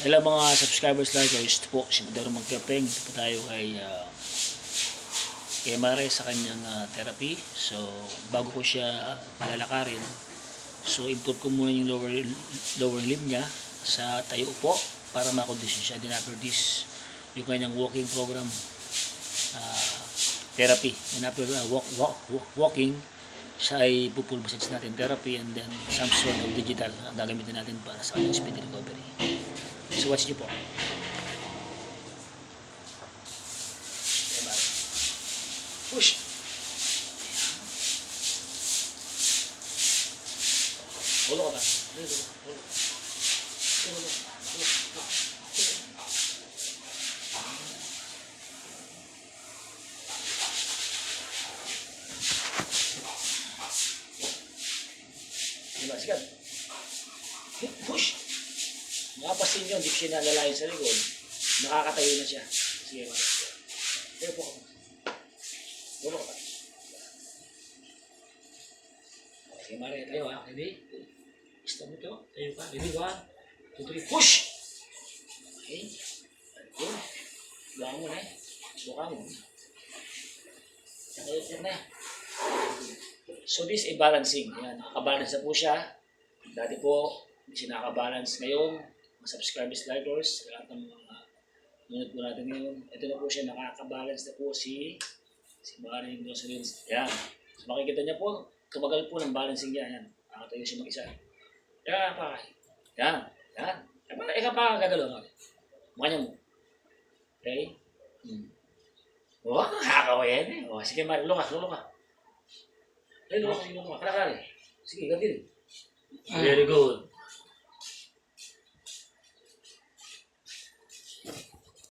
Hello mga subscribers like ito po si Madero Magkapeng. Ito po tayo kay Mare sa kanyang therapy. So bago ko siya palalakarin, so input ko muna yung lower limb niya sa tayo po para makondisyon siya din after this yung kanyang walking program, therapy. And after walking siya ay full massage natin therapy, and then some sort of digital ang gagamitin natin para sa kanyang speed recovery. So watch nyo po. Push. Ulo ka ba? Ulo. Diba, sikat. Push. Makapasin yun, di siya nalalayo sa likod. Nakakatayo na siya. Sige, Mare. Tayo po ako. Ulo ka ba? Sige, Mare. Tayo ha. Ready? Stop mo ito. Tayo ka. Ready? 1, 2, 3. Push! Okay. Good. Buka mo na eh. Buka mo. Nakayot na. So this is balancing. Yan. Nakakabalance na po siya. Dati po, hindi siya nakakabalance. Ngayon, mga subscribers, likers, lahat ng mga nunod po natin ngayon. Ito na po siya, nakakabalance na po si Mare Groceries. Yan. So makikita niya po, tumagal po ng balancing niya. Yan. Nakatayo siya mag-isa. Yan pa. Yan. Yan. Ikaw pa gagalaw. Mukha niya mo. Okay? Oh, nakakawa yan eh. Oh, sige Mare, luka. Ay, luka. Kalakari. Sige, ganti rin. Very good.